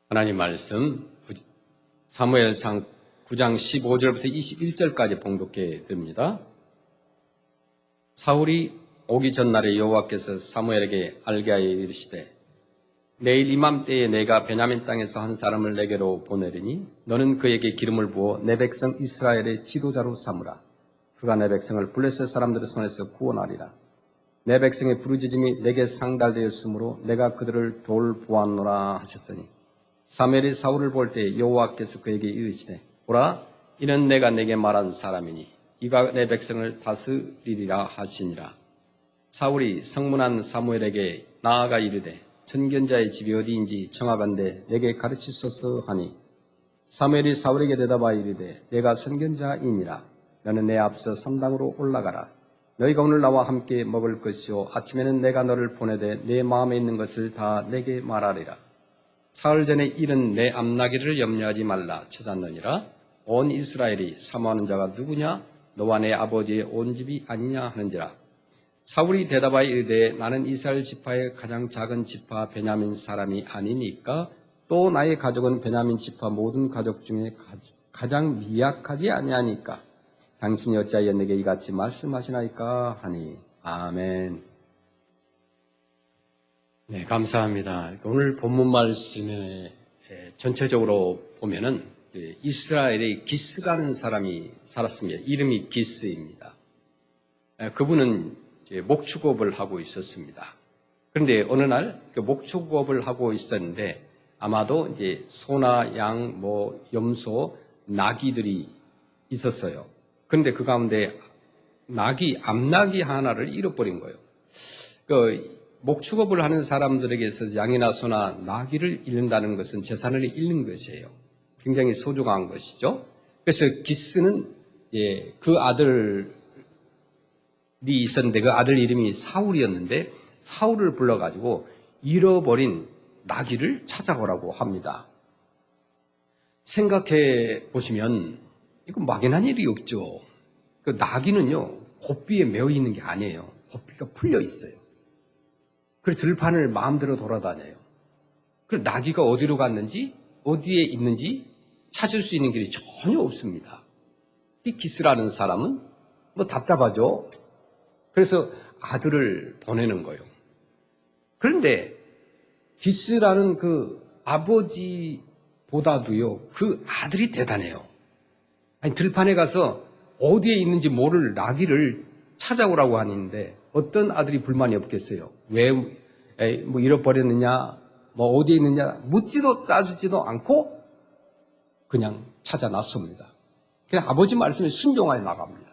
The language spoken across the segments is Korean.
하나님 말씀 사무엘상 9장 15절부터 21절까지 봉독해 드립니다. 사울이 오기 전날에 여호와께서 사무엘에게 알게 하여 이르시되 내일 이맘때에 내가 베냐민 땅에서 한 사람을 내게로 보내리니 너는 그에게 기름을 부어 내 백성 이스라엘의 지도자로 삼으라. 그가 내 백성을 블레셋 사람들의 손에서 구원하리라. 내 백성의 부르짖음이 내게 상달되었으므로 내가 그들을 돌보았노라 하셨더니 사무엘이 사울을 볼 때 여호와께서 그에게 이르시되 보라 이는 내가 내게 말한 사람이니 이가 내 백성을 다스리리라 하시니라. 사울이 성문한 사무엘에게 나아가 이르되 선견자의 집이 어디인지 청하건대 내게 가르치소서 하니 사무엘이 사울에게 대답하여 이르되 내가 선견자이니라. 너는 내 앞서 산당으로 올라가라. 너희가 오늘 나와 함께 먹을 것이요 아침에는 내가 너를 보내되 내 마음에 있는 것을 다 내게 말하리라. 사흘 전에 일은 내 암나기를 염려하지 말라 찾았느니라. 온 이스라엘이 사모하는 자가 누구냐? 너와 내 아버지의 온 집이 아니냐 하는지라. 사울이 대답하여 이르되 나는 이스라엘 지파의 가장 작은 지파 베냐민 사람이 아니니까 또 나의 가족은 베냐민 지파 모든 가족 중에 가장 미약하지 아니하니까 당신이 어찌하여 내게 이같이 말씀하시나이까 하니 아멘. 네, 감사합니다. 오늘 본문 말씀에 전체적으로 보면은 이스라엘의 기스라는 사람이 살았습니다. 이름이 기스입니다. 그분은 목축업을 하고 있었습니다. 그런데 어느 날 목축업을 하고 있었는데 아마도 이제 소나 양, 염소, 나귀들이 있었어요. 그런데 그 가운데 암나귀 하나를 잃어버린 거예요. 목축업을 하는 사람들에게서 양이나 소나 나귀를 잃는다는 것은 재산을 잃는 것이에요. 굉장히 소중한 것이죠. 그래서 기스는 그 아들이 있었는데 그 아들 이름이 사울이었는데 사울을 불러가지고 잃어버린 나귀를 찾아오라고 합니다. 생각해 보시면 이거 막연한 일이 없죠. 그 나귀는요 고삐에 매어 있는 게 아니에요. 고삐가 풀려 있어요. 그래서 들판을 마음대로 돌아다녀요. 그리고 나귀가 어디로 갔는지 어디에 있는지 찾을 수 있는 길이 전혀 없습니다. 이 기스라는 사람은 답답하죠. 그래서 아들을 보내는 거예요. 그런데 기스라는 그 아버지보다도요 그 아들이 대단해요. 아니 들판에 가서 어디에 있는지 모를 나귀를 찾아오라고 하는데 어떤 아들이 불만이 없겠어요? 왜 잃어버렸느냐, 어디에 있느냐 묻지도 따지지도 않고 그냥 찾아 놨습니다. 그냥 아버지 말씀에 순종하여 나갑니다.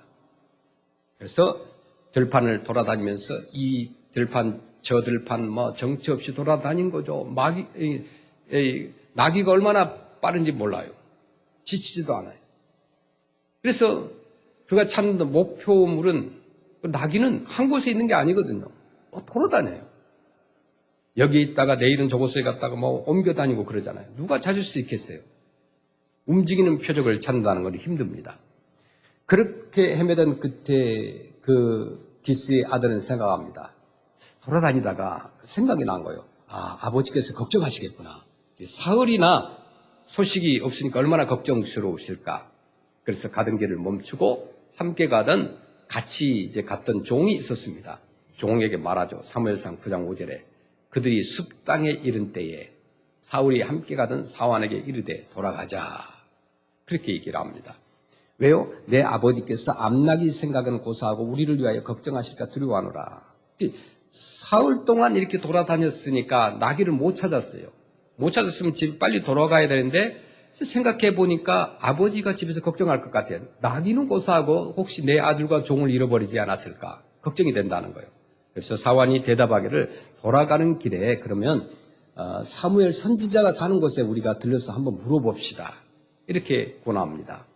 그래서 들판을 돌아다니면서 이 들판 저 들판 정처 없이 돌아다닌 거죠. 나귀가 얼마나 빠른지 몰라요. 지치지도 않아요. 그래서 그가 찾는 목표물은 나귀는 한 곳에 있는 게 아니거든요. 돌아다녀요. 여기 있다가 내일은 저곳에 갔다가 옮겨 다니고 그러잖아요. 누가 찾을 수 있겠어요? 움직이는 표적을 찾는다는 건 힘듭니다. 그렇게 헤매던 그때 그 기스의 아들은 생각합니다. 돌아다니다가 생각이 난 거예요. 아버지께서 걱정하시겠구나. 사흘이나 소식이 없으니까 얼마나 걱정스러우실까. 그래서 가던 길을 멈추고 함께 같이 이제 갔던 종이 있었습니다. 종에게 말하죠. 사무엘상 9장 5절에 그들이 숲 땅에 이른 때에 사울이 함께 가던 사환에게 이르되 돌아가자. 그렇게 얘기를 합니다. 왜요? 내 아버지께서 암나귀 생각은 고사하고 우리를 위하여 걱정하실까 두려워하노라. 사흘 동안 이렇게 돌아다녔으니까 나귀를 못 찾았어요. 못 찾았으면 집 빨리 돌아가야 되는데 생각해 보니까 아버지가 집에서 걱정할 것 같아요. 나귀는 고사하고 혹시 내 아들과 종을 잃어버리지 않았을까 걱정이 된다는 거예요. 그래서 사환이 대답하기를 돌아가는 길에 그러면 사무엘 선지자가 사는 곳에 우리가 들려서 한번 물어봅시다. 이렇게 권합니다.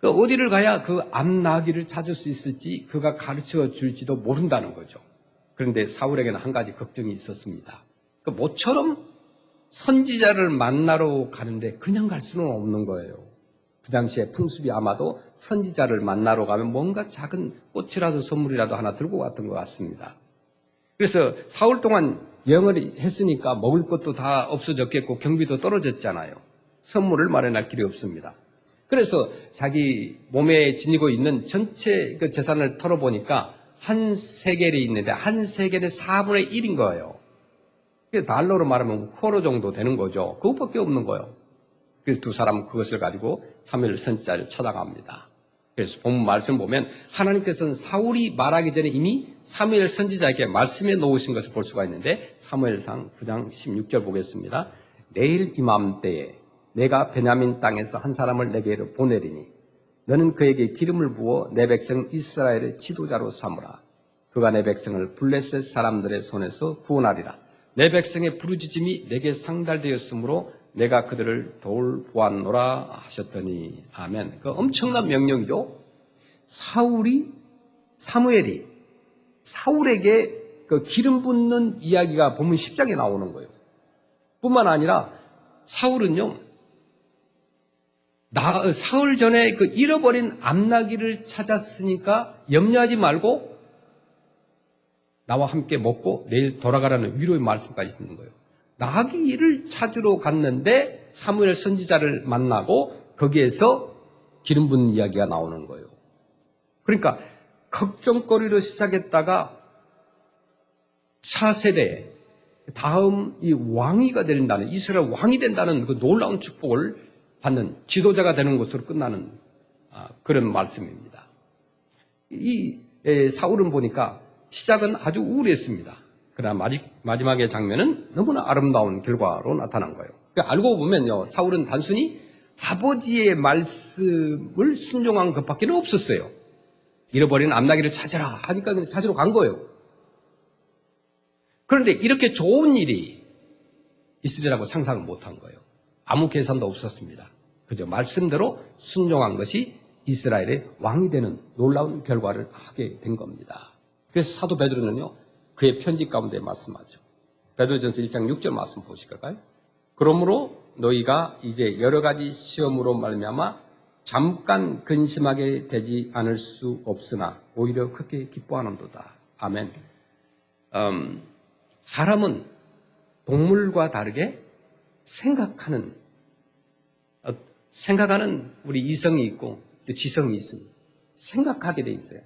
어디를 가야 그 암나귀를 찾을 수 있을지 그가 가르쳐 줄지도 모른다는 거죠. 그런데 사울에게는 한 가지 걱정이 있었습니다. 모처럼 선지자를 만나러 가는데 그냥 갈 수는 없는 거예요. 그 당시에 풍습이 아마도 선지자를 만나러 가면 뭔가 작은 꽃이라도 선물이라도 하나 들고 갔던 것 같습니다. 그래서 사흘 동안 영을 했으니까 먹을 것도 다 없어졌겠고 경비도 떨어졌잖아요. 선물을 마련할 길이 없습니다. 그래서 자기 몸에 지니고 있는 전체 그 재산을 털어보니까 한 세겔이 있는데 한 세겔의 4분의 1인 거예요. 그게 달러로 말하면 코로 정도 되는 거죠. 그것밖에 없는 거예요. 그래서 두 사람은 그것을 가지고 사무엘 선지자를 찾아갑니다. 그래서 본문 말씀 보면 하나님께서는 사울이 말하기 전에 이미 사무엘 선지자에게 말씀해 놓으신 것을 볼 수가 있는데 사무엘상 9장 16절 보겠습니다. 내일 이맘때에 내가 베냐민 땅에서 한 사람을 내게로 보내리니 너는 그에게 기름을 부어 내 백성 이스라엘의 지도자로 삼으라. 그가 내 백성을 블레셋 사람들의 손에서 구원하리라. 내 백성의 부르짖음이 내게 상달되었으므로 내가 그들을 돌보았노라 하셨더니 아멘. 그 엄청난 명령이죠. 사무엘이 사울에게 그 기름 붓는 이야기가 보면 10장에 나오는 거예요. 뿐만 아니라 사울은요, 사흘 전에 그 잃어버린 암나귀를 찾았으니까 염려하지 말고 나와 함께 먹고 내일 돌아가라는 위로의 말씀까지 듣는 거예요. 나귀를 찾으러 갔는데 사무엘 선지자를 만나고 거기에서 기름 붓는 이야기가 나오는 거예요. 그러니까 걱정거리로 시작했다가 차세대 다음 이 왕위가 된다는, 이스라엘 왕이 된다는 그 놀라운 축복을 받는 지도자가 되는 것으로 끝나는 그런 말씀입니다. 이 사울은 보니까 시작은 아주 우울했습니다. 그러나 마지막의 장면은 너무나 아름다운 결과로 나타난 거예요. 알고 보면요, 사울은 단순히 아버지의 말씀을 순종한 것밖에 없었어요. 잃어버린 암나귀를 찾아라 하니까 그냥 찾으러 간 거예요. 그런데 이렇게 좋은 일이 있으리라고 상상을 못한 거예요. 아무 계산도 없었습니다. 그저 말씀대로 순종한 것이 이스라엘의 왕이 되는 놀라운 결과를 하게 된 겁니다. 그래서 사도 베드로는요, 그의 편지 가운데 말씀하죠. 베드로전서 1장 6절 말씀 보실까요? 그러므로 너희가 이제 여러 가지 시험으로 말미암아 잠깐 근심하게 되지 않을 수 없으나 오히려 크게 기뻐하는도다. 아멘. 사람은 동물과 다르게 생각하는 우리 이성이 있고 지성이 있습니다. 생각하게 돼 있어요.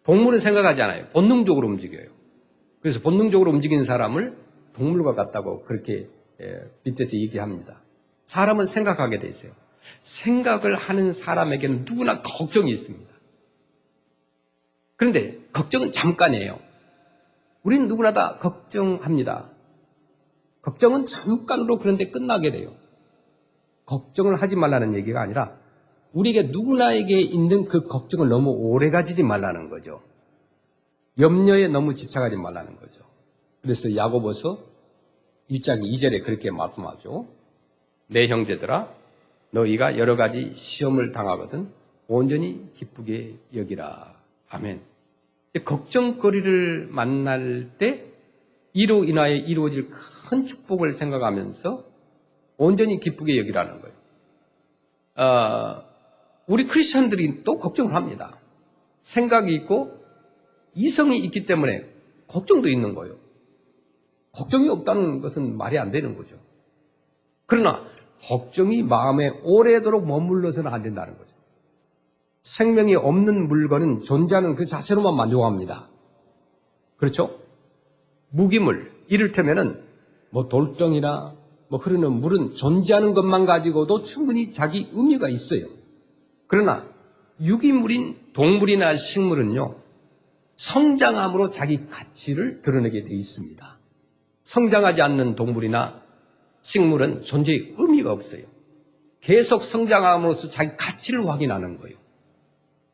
동물은 생각하지 않아요. 본능적으로 움직여요. 그래서 본능적으로 움직이는 사람을 동물과 같다고 그렇게 빗대서 얘기합니다. 사람은 생각하게 돼 있어요. 생각을 하는 사람에게는 누구나 걱정이 있습니다. 그런데 걱정은 잠깐이에요. 우리는 누구나 다 걱정합니다. 걱정은 잠깐으로 그런데 끝나게 돼요. 걱정을 하지 말라는 얘기가 아니라 우리에게 누구나에게 있는 그 걱정을 너무 오래 가지지 말라는 거죠. 염려에 너무 집착하지 말라는 거죠. 그래서 야고보서 1장 2절에 그렇게 말씀하죠. 내 형제들아, 너희가 여러 가지 시험을 당하거든 온전히 기쁘게 여기라. 아멘. 걱정거리를 만날 때 이로 인하여 이루어질 큰 축복을 생각하면서 온전히 기쁘게 여기라는 거예요. 우리 크리스천들이 또 걱정을 합니다. 생각이 있고 이성이 있기 때문에 걱정도 있는 거예요. 걱정이 없다는 것은 말이 안 되는 거죠. 그러나 걱정이 마음에 오래도록 머물러서는 안 된다는 거죠. 생명이 없는 물건은 존재하는 그 자체로만 만족합니다. 그렇죠? 무기물, 이를테면은 돌덩이나 흐르는 물은 존재하는 것만 가지고도 충분히 자기 의미가 있어요. 그러나 유기물인 동물이나 식물은요, 성장함으로 자기 가치를 드러내게 돼 있습니다. 성장하지 않는 동물이나 식물은 존재의 의미가 없어요. 계속 성장함으로써 자기 가치를 확인하는 거예요.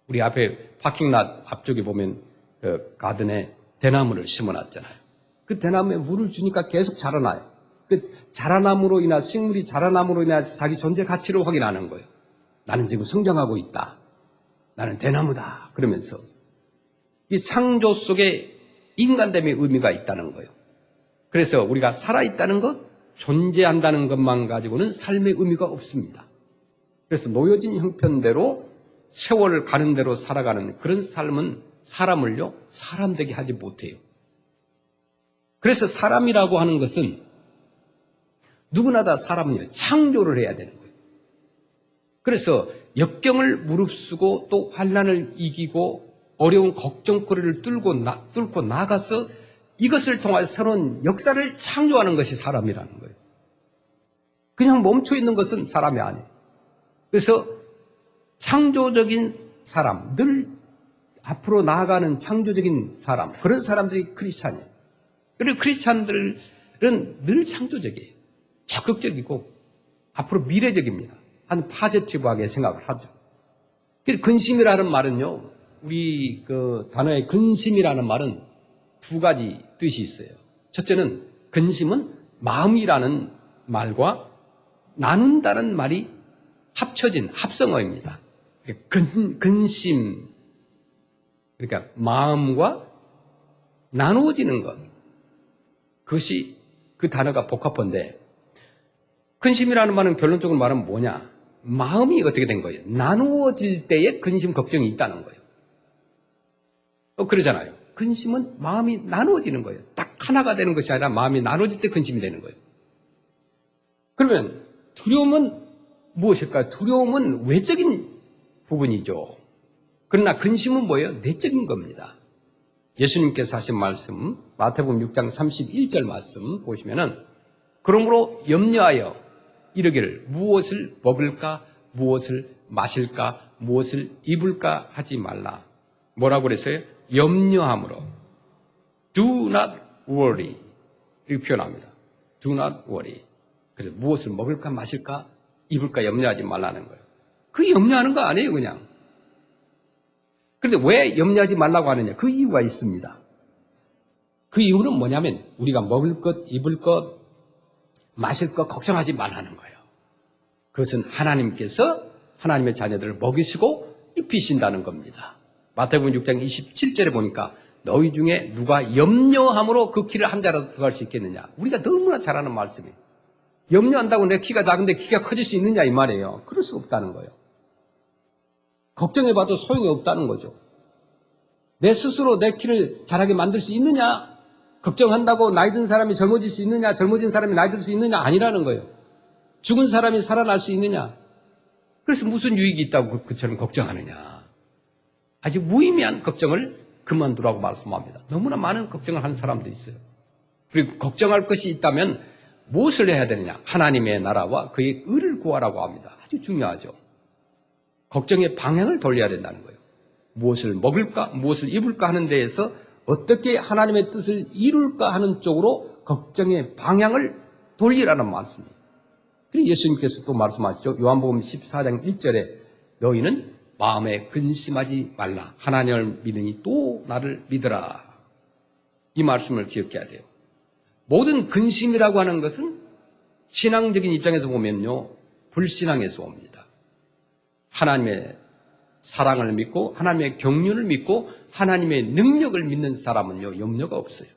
우리 앞에 파킹랏 앞쪽에 보면 그 가든에 대나무를 심어놨잖아요. 그 대나무에 물을 주니까 계속 자라나요. 그 자라남으로 인해 식물이 자라남으로 인해서 자기 존재 가치를 확인하는 거예요. 나는 지금 성장하고 있다. 나는 대나무다. 그러면서 이 창조 속에 인간됨의 의미가 있다는 거예요. 그래서 우리가 살아있다는 것, 존재한다는 것만 가지고는 삶의 의미가 없습니다. 그래서 놓여진 형편대로 세월을 가는 대로 살아가는 그런 삶은 사람을요, 사람 되게 하지 못해요. 그래서 사람이라고 하는 것은 누구나 다 사람은요, 창조를 해야 되는 거예요. 그래서 역경을 무릅쓰고 또 환난을 이기고 어려운 걱정거리를 뚫고 나가서 이것을 통하여 새로운 역사를 창조하는 것이 사람이라는 거예요. 그냥 멈춰 있는 것은 사람이 아니에요. 그래서 창조적인 사람, 늘 앞으로 나아가는 창조적인 사람, 그런 사람들이 크리스찬이에요. 그리고 크리스찬들은 늘 창조적이에요. 적극적이고 앞으로 미래적입니다. 한 파지티브하게 생각을 하죠. 근심이라는 말은요, 우리 그 단어의 근심이라는 말은 두 가지 뜻이 있어요. 첫째는 근심은 마음이라는 말과 나눈다는 말이 합쳐진 합성어입니다. 근심, 그러니까 마음과 나누어지는 것, 그것이 그 단어가 복합어인데, 근심이라는 말은 결론적으로 말하면 뭐냐? 마음이 어떻게 된 거예요? 나누어질 때에 근심, 걱정이 있다는 거예요. 그러잖아요. 근심은 마음이 나누어지는 거예요. 딱 하나가 되는 것이 아니라 마음이 나누어질 때 근심이 되는 거예요. 그러면 두려움은 무엇일까요? 두려움은 외적인 부분이죠. 그러나 근심은 뭐예요? 내적인 겁니다. 예수님께서 하신 말씀, 마태복음 6장 31절 말씀 보시면은, 그러므로 염려하여 이르기를 무엇을 먹을까, 무엇을 마실까, 무엇을 입을까 하지 말라. 뭐라고 그랬어요? 염려함으로. Do not worry. 이렇게 표현합니다. Do not worry. 그래서 무엇을 먹을까, 마실까, 입을까 염려하지 말라는 거예요. 그 염려하는 거 아니에요, 그냥. 그런데 왜 염려하지 말라고 하느냐? 그 이유가 있습니다. 그 이유는 뭐냐면 우리가 먹을 것, 입을 것, 마실 것 걱정하지 말라는 거예요. 그것은 하나님께서 하나님의 자녀들을 먹이시고 입히신다는 겁니다. 마태복음 6장 27절에 보니까 너희 중에 누가 염려함으로 그 키를 한 자라도 들어갈 수 있겠느냐. 우리가 너무나 잘 아는 말씀이에요. 염려한다고 내 키가 작은데 키가 커질 수 있느냐 이 말이에요. 그럴 수 없다는 거예요. 걱정해봐도 소용이 없다는 거죠. 내 스스로 내 키를 자라게 만들 수 있느냐? 걱정한다고 나이 든 사람이 젊어질 수 있느냐? 젊어진 사람이 나이 들 수 있느냐? 아니라는 거예요. 죽은 사람이 살아날 수 있느냐? 그래서 무슨 유익이 있다고 그처럼 걱정하느냐? 아주 무의미한 걱정을 그만두라고 말씀합니다. 너무나 많은 걱정을 하는 사람도 있어요. 그리고 걱정할 것이 있다면 무엇을 해야 되느냐? 하나님의 나라와 그의 의를 구하라고 합니다. 아주 중요하죠. 걱정의 방향을 돌려야 된다는 거예요. 무엇을 먹을까, 무엇을 입을까 하는 데에서 어떻게 하나님의 뜻을 이룰까 하는 쪽으로 걱정의 방향을 돌리라는 말씀이에요. 그리고 예수님께서 또 말씀하시죠. 요한복음 14장 1절에 너희는 마음에 근심하지 말라. 하나님을 믿으니 또 나를 믿으라. 이 말씀을 기억해야 돼요. 모든 근심이라고 하는 것은 신앙적인 입장에서 보면요, 불신앙에서 옵니다. 하나님의 사랑을 믿고 하나님의 경륜을 믿고 하나님의 능력을 믿는 사람은요, 염려가 없어요.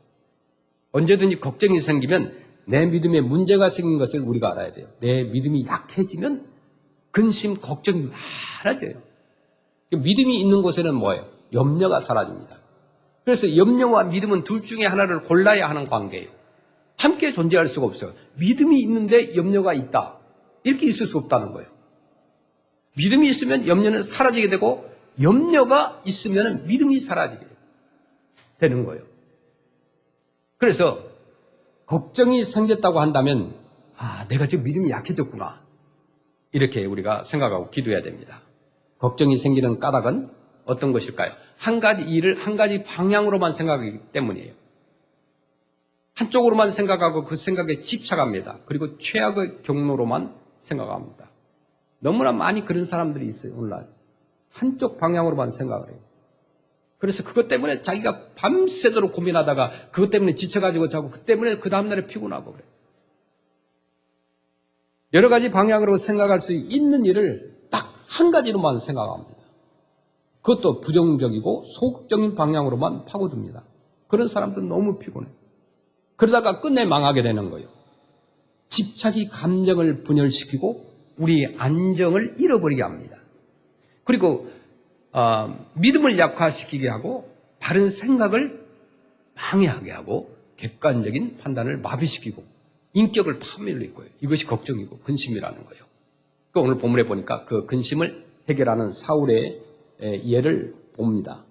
언제든지 걱정이 생기면 내 믿음에 문제가 생긴 것을 우리가 알아야 돼요. 내 믿음이 약해지면 근심, 걱정이 많아져요. 믿음이 있는 곳에는 뭐예요? 염려가 사라집니다. 그래서 염려와 믿음은 둘 중에 하나를 골라야 하는 관계예요. 함께 존재할 수가 없어요. 믿음이 있는데 염려가 있다, 이렇게 있을 수 없다는 거예요. 믿음이 있으면 염려는 사라지게 되고 염려가 있으면 믿음이 사라지게 되는 거예요. 그래서 걱정이 생겼다고 한다면 내가 지금 믿음이 약해졌구나, 이렇게 우리가 생각하고 기도해야 됩니다. 걱정이 생기는 까닭은 어떤 것일까요? 한 가지 일을 한 가지 방향으로만 생각하기 때문이에요. 한쪽으로만 생각하고 그 생각에 집착합니다. 그리고 최악의 경로로만 생각합니다. 너무나 많이 그런 사람들이 있어요. 오늘날 한쪽 방향으로만 생각을 해요. 그래서 그것 때문에 자기가 밤새도록 고민하다가 그것 때문에 지쳐가지고 자고 그 때문에 그 다음날에 피곤하고 그래요. 여러 가지 방향으로 생각할 수 있는 일을 딱 한 가지로만 생각합니다. 그것도 부정적이고 소극적인 방향으로만 파고듭니다. 그런 사람들은 너무 피곤해요. 그러다가 끝내 망하게 되는 거예요. 집착이 감정을 분열시키고 우리의 안정을 잃어버리게 합니다. 그리고 믿음을 약화시키게 하고 바른 생각을 방해하게 하고 객관적인 판단을 마비시키고 인격을 파멸로 거예요. 이것이 걱정이고 근심이라는 거예요. 그 오늘 본문에 보니까 그 근심을 해결하는 사울의 예를 봅니다.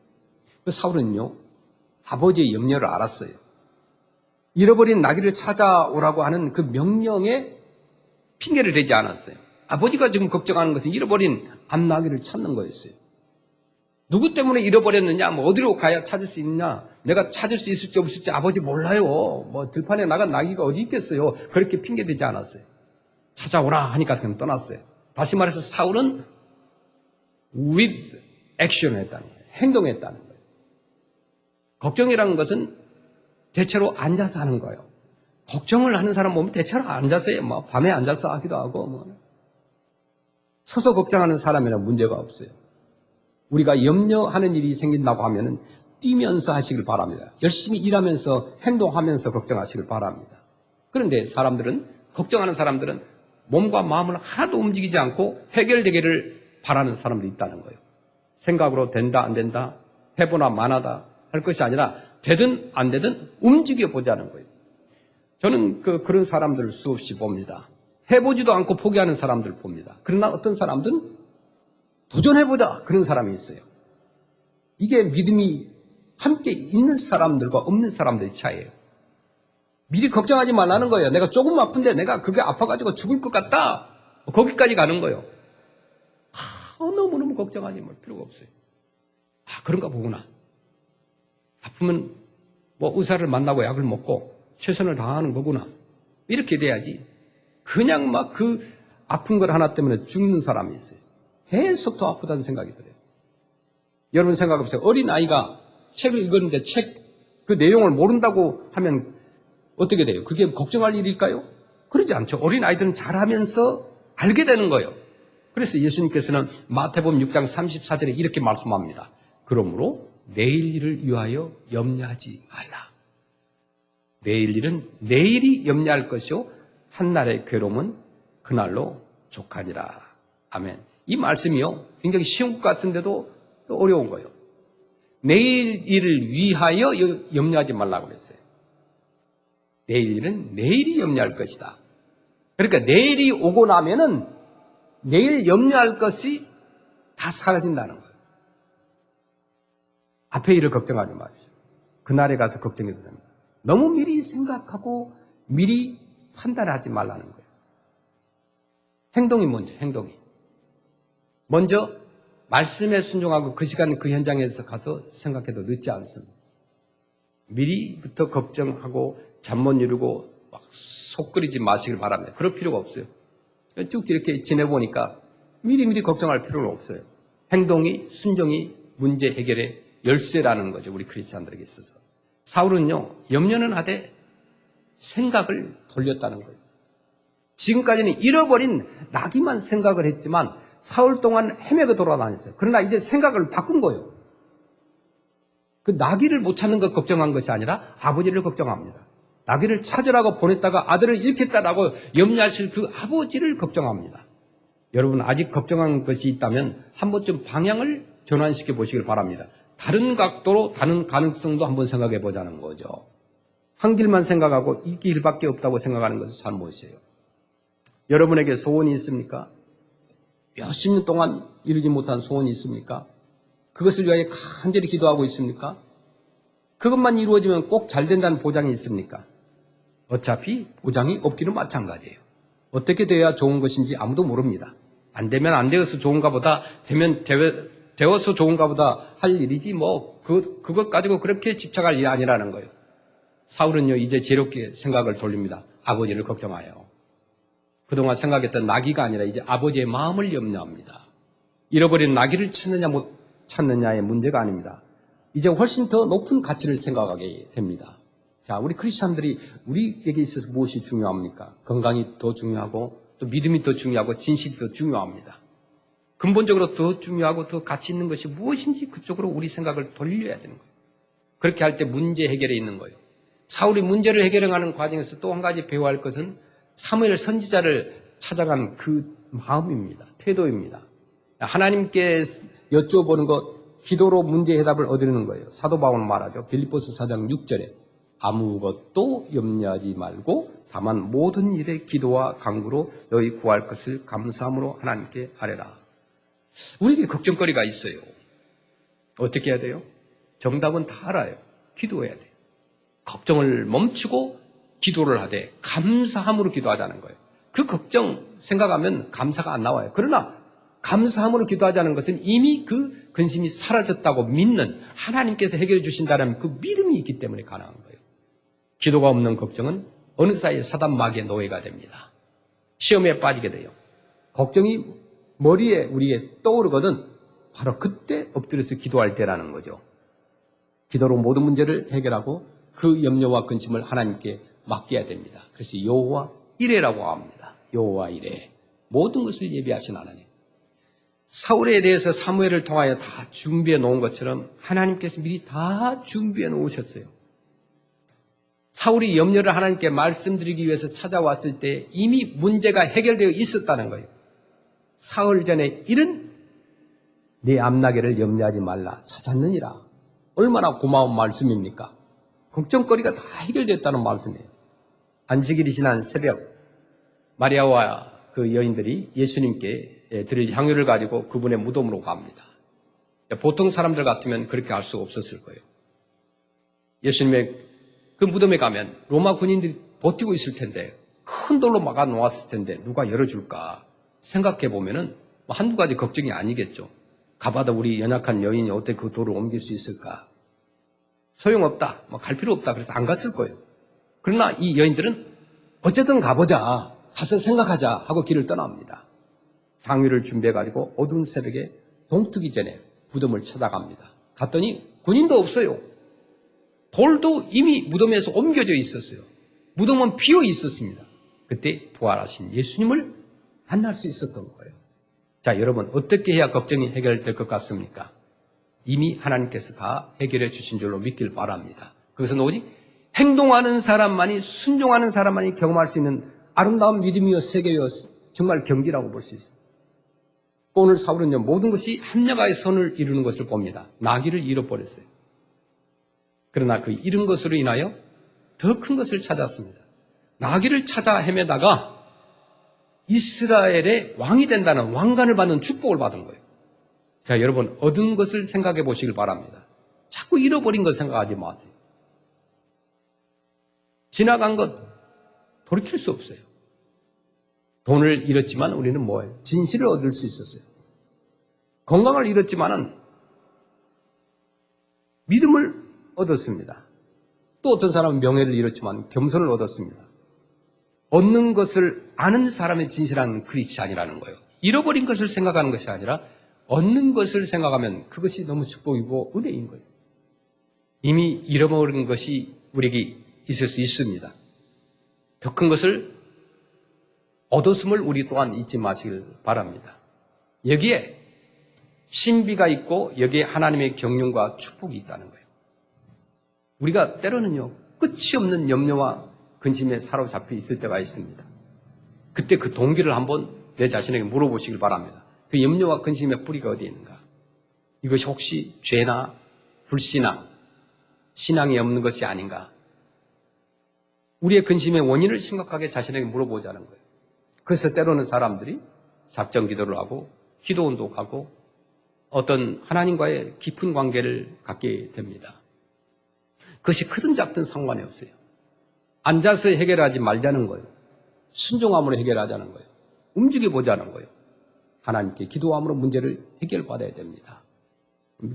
그 사울은요, 아버지의 염려를 알았어요. 잃어버린 나귀를 찾아오라고 하는 그 명령에 핑계를 대지 않았어요. 아버지가 지금 걱정하는 것은 잃어버린 암나귀를 찾는 거였어요. 누구 때문에 잃어버렸느냐, 뭐 어디로 가야 찾을 수 있냐, 내가 찾을 수 있을지 없을지 아버지 몰라요. 뭐 들판에 나간 나귀가 어디 있겠어요. 그렇게 핑계대지 않았어요. 찾아오라 하니까 그냥 떠났어요. 다시 말해서 사울은 with action을 했다는 거예요. 행동했다는 거예요. 걱정이라는 것은 대체로 앉아서 하는 거예요. 걱정을 하는 사람 보면 대체로 앉아서 해요. 뭐 밤에 앉아서 하기도 하고 뭐. 서서 걱정하는 사람이라는 문제가 없어요. 우리가 염려하는 일이 생긴다고 하면은 뛰면서 하시길 바랍니다. 열심히 일하면서 행동하면서 걱정하시길 바랍니다. 그런데 걱정하는 사람들은 몸과 마음을 하나도 움직이지 않고 해결되기를 바라는 사람들이 있다는 거예요. 생각으로 된다 안 된다, 해보나 마나다 할 것이 아니라 되든 안 되든 움직여 보자는 거예요. 저는 그런 사람들을 수없이 봅니다. 해보지도 않고 포기하는 사람들 봅니다. 그러나 어떤 사람들은 도전해보자 그런 사람이 있어요. 이게 믿음이 함께 있는 사람들과 없는 사람들의 차이예요. 미리 걱정하지 말라는 거예요. 내가 조금 아픈데 내가 그게 아파가지고 죽을 것 같다. 거기까지 가는 거예요. 너무너무 걱정하지 말 필요가 없어요. 그런가 보구나. 아프면 뭐 의사를 만나고 약을 먹고 최선을 다하는 거구나. 이렇게 돼야지. 그냥 막 그 아픈 걸 하나 때문에 죽는 사람이 있어요. 계속 더 아프다는 생각이 들어요. 여러분 생각해보세요. 어린아이가 책을 읽었는데 그 내용을 모른다고 하면 어떻게 돼요? 그게 걱정할 일일까요? 그러지 않죠. 어린아이들은 잘하면서 알게 되는 거예요. 그래서 예수님께서는 마태복음 6장 34절에 이렇게 말씀합니다. 그러므로 내일 일을 위하여 염려하지 말라. 내일 일은 내일이 염려할 것이요 한날의 괴로움은 그날로 족하니라. 아멘. 이 말씀이요 굉장히 쉬운 것 같은데도 또 어려운 거예요. 내일 일을 위하여 염려하지 말라고 그랬어요. 내일 일은 내일이 염려할 것이다. 그러니까 내일이 오고 나면은 내일 염려할 것이 다 사라진다는 거예요. 앞의 일을 걱정하지 마세요. 그날에 가서 걱정해도 됩니다. 너무 미리 생각하고 미리 판단하지 말라는 거예요. 행동이 먼저, 행동이. 먼저 말씀에 순종하고 그 시간 그 현장에서 가서 생각해도 늦지 않습니다. 미리부터 걱정하고 잠 못 이루고 막 속 끓이지 마시길 바랍니다. 그럴 필요가 없어요. 쭉 이렇게 지내보니까 미리미리 걱정할 필요는 없어요. 행동이, 순종이 문제 해결의 열쇠라는 거죠. 우리 크리스찬들에게 있어서. 사울은요, 염려는 하되 생각을 돌렸다는 거예요. 지금까지는 잃어버린 나귀만 생각을 했지만 사흘 동안 헤매고 돌아다녔어요. 그러나 이제 생각을 바꾼 거예요. 그 나귀를 못 찾는 것 걱정한 것이 아니라 아버지를 걱정합니다. 나귀를 찾으라고 보냈다가 아들을 잃겠다라고 염려하실 그 아버지를 걱정합니다. 여러분 아직 걱정한 것이 있다면 한 번쯤 방향을 전환시켜 보시길 바랍니다. 다른 각도로 다른 가능성도 한번 생각해 보자는 거죠. 한 길만 생각하고 이 길밖에 없다고 생각하는 것은 잘못이에요. 여러분에게 소원이 있습니까? 몇십 년 동안 이루지 못한 소원이 있습니까? 그것을 위하여 간절히 기도하고 있습니까? 그것만 이루어지면 꼭 잘 된다는 보장이 있습니까? 어차피 보장이 없기는 마찬가지예요. 어떻게 돼야 좋은 것인지 아무도 모릅니다. 안 되면 안 되어서 좋은가 보다, 되면 되어서 좋은가 보다 할 일이지 그것 가지고 그렇게 집착할 일이 아니라는 거예요. 사울은요 이제 지혜롭게 생각을 돌립니다. 아버지를 걱정하여. 그동안 생각했던 나귀가 아니라 이제 아버지의 마음을 염려합니다. 잃어버린 나귀를 찾느냐 못 찾느냐의 문제가 아닙니다. 이제 훨씬 더 높은 가치를 생각하게 됩니다. 자, 우리 크리스찬들이 우리에게 있어서 무엇이 중요합니까? 건강이 더 중요하고 또 믿음이 더 중요하고 진실이 더 중요합니다. 근본적으로 더 중요하고 더 가치 있는 것이 무엇인지 그쪽으로 우리 생각을 돌려야 되는 거예요. 그렇게 할 때 문제 해결에 있는 거예요. 사울이 문제를 해결하는 과정에서 또 한 가지 배워야 할 것은 사무엘 선지자를 찾아간 그 마음입니다. 태도입니다. 하나님께 여쭈어보는 것, 기도로 문제 해답을 얻으려는 거예요. 사도 바울은 말하죠. 빌립보서 4장 6절에 아무것도 염려하지 말고 다만 모든 일에 기도와 간구로 너희 구할 것을 감사함으로 하나님께 아뢰라. 우리에게 걱정거리가 있어요. 어떻게 해야 돼요? 정답은 다 알아요. 기도해야 돼요. 걱정을 멈추고 기도를 하되 감사함으로 기도하자는 거예요. 그 걱정 생각하면 감사가 안 나와요. 그러나 감사함으로 기도하자는 것은 이미 그 근심이 사라졌다고 믿는 하나님께서 해결해 주신다는 그 믿음이 있기 때문에 가능한 거예요. 기도가 없는 걱정은 어느 사이에 사단 마귀의 노예가 됩니다. 시험에 빠지게 돼요. 걱정이 머리에 우리에 떠오르거든 바로 그때 엎드려서 기도할 때라는 거죠. 기도로 모든 문제를 해결하고 그 염려와 근심을 하나님께 맡겨야 됩니다. 그래서 여호와 이레라고 합니다. 여호와 이레. 모든 것을 예비하신 하나님. 사울에 대해서 사무엘을 통하여 다 준비해 놓은 것처럼 하나님께서 미리 다 준비해 놓으셨어요. 사울이 염려를 하나님께 말씀드리기 위해서 찾아왔을 때 이미 문제가 해결되어 있었다는 거예요. 사흘 전에 이른 네 앞나개를 염려하지 말라 찾았느니라. 얼마나 고마운 말씀입니까? 걱정거리가 다 해결됐다는 말씀이에요. 안식일이 지난 새벽 마리아와 그 여인들이 예수님께 드릴 향유를 가지고 그분의 무덤으로 갑니다. 보통 사람들 같으면 그렇게 할 수가 없었을 거예요. 예수님의 그 무덤에 가면 로마 군인들이 버티고 있을 텐데 큰 돌로 막아 놓았을 텐데 누가 열어줄까 생각해 보면은 한두 가지 걱정이 아니겠죠. 가봐도 우리 연약한 여인이 어떻게 그 돌을 옮길 수 있을까? 소용없다. 갈 필요 없다. 그래서 안 갔을 거예요. 그러나 이 여인들은 어쨌든 가보자. 가서 생각하자 하고 길을 떠납니다. 향유를 준비해가지고 어두운 새벽에 동트기 전에 무덤을 찾아갑니다. 갔더니 군인도 없어요. 돌도 이미 무덤에서 옮겨져 있었어요. 무덤은 비어 있었습니다. 그때 부활하신 예수님을 만날 수 있었던 거예요. 자, 여러분 어떻게 해야 걱정이 해결될 것 같습니까? 이미 하나님께서 다 해결해 주신 줄로 믿길 바랍니다. 그것은 오직 행동하는 사람만이 순종하는 사람만이 경험할 수 있는 아름다운 믿음이요 세계요 정말 경지라고 볼 수 있어요. 오늘 사울은요 모든 것이 합력하여 선을 이루는 것을 봅니다. 나귀를 잃어버렸어요. 그러나 그 잃은 것으로 인하여 더 큰 것을 찾았습니다. 나귀를 찾아 헤매다가 이스라엘의 왕이 된다는 왕관을 받는 축복을 받은 거예요. 자, 여러분 얻은 것을 생각해 보시길 바랍니다. 자꾸 잃어버린 것 생각하지 마세요. 지나간 것 돌이킬 수 없어요. 돈을 잃었지만 우리는 뭐예요? 진실을 얻을 수 있었어요. 건강을 잃었지만은 믿음을 얻었습니다. 또 어떤 사람은 명예를 잃었지만 겸손을 얻었습니다. 얻는 것을 아는 사람의 진실한 크리스찬이라는 거예요. 잃어버린 것을 생각하는 것이 아니라 얻는 것을 생각하면 그것이 너무 축복이고 은혜인 거예요. 이미 잃어버린 것이 우리에게 있을 수 있습니다. 더 큰 것을 얻었음을 우리 또한 잊지 마시길 바랍니다. 여기에 신비가 있고 여기에 하나님의 경륜과 축복이 있다는 거예요. 우리가 때로는요 끝이 없는 염려와 근심에 사로잡혀 있을 때가 있습니다. 그때 그 동기를 한번 내 자신에게 물어보시길 바랍니다. 그 염려와 근심의 뿌리가 어디에 있는가? 이것이 혹시 죄나 불신앙, 신앙이 없는 것이 아닌가? 우리의 근심의 원인을 심각하게 자신에게 물어보자는 거예요. 그래서 때로는 사람들이 작정 기도를 하고 기도원도 가고 어떤 하나님과의 깊은 관계를 갖게 됩니다. 그것이 크든 작든 상관이 없어요. 앉아서 해결하지 말자는 거예요. 순종함으로 해결하자는 거예요. 움직여보자는 거예요. 하나님께 기도함으로 문제를 해결받아야 됩니다.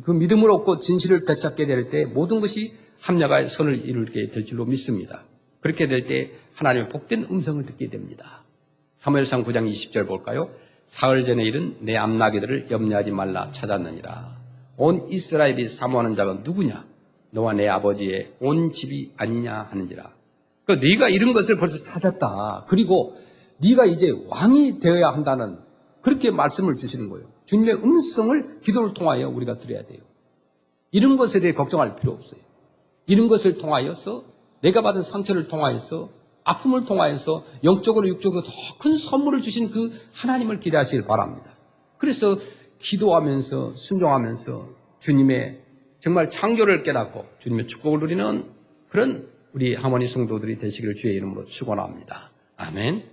그 믿음을 얻고 진실을 되찾게 될 때 모든 것이 합력하여 선을 이루게 될 줄로 믿습니다. 그렇게 될 때 하나님의 복된 음성을 듣게 됩니다. 사무엘상 9장 20절 볼까요? 사흘 전에 일은 내 앞나귀들을 염려하지 말라 찾았느니라. 온 이스라엘이 사모하는 자가 누구냐? 너와 내 아버지의 온 집이 아니냐 하는지라. 네가 이런 것을 벌써 찾았다. 그리고 네가 이제 왕이 되어야 한다는 그렇게 말씀을 주시는 거예요. 주님의 음성을 기도를 통하여 우리가 드려야 돼요. 이런 것에 대해 걱정할 필요 없어요. 이런 것을 통하여서 내가 받은 상처를 통하여서 아픔을 통하여서 영적으로 육적으로 더 큰 선물을 주신 그 하나님을 기대하시길 바랍니다. 그래서 기도하면서 순종하면서 주님의 정말 창조를 깨닫고 주님의 축복을 누리는 그런 우리 하모니 성도들이 되시기를 주의 이름으로 축원합니다. 아멘.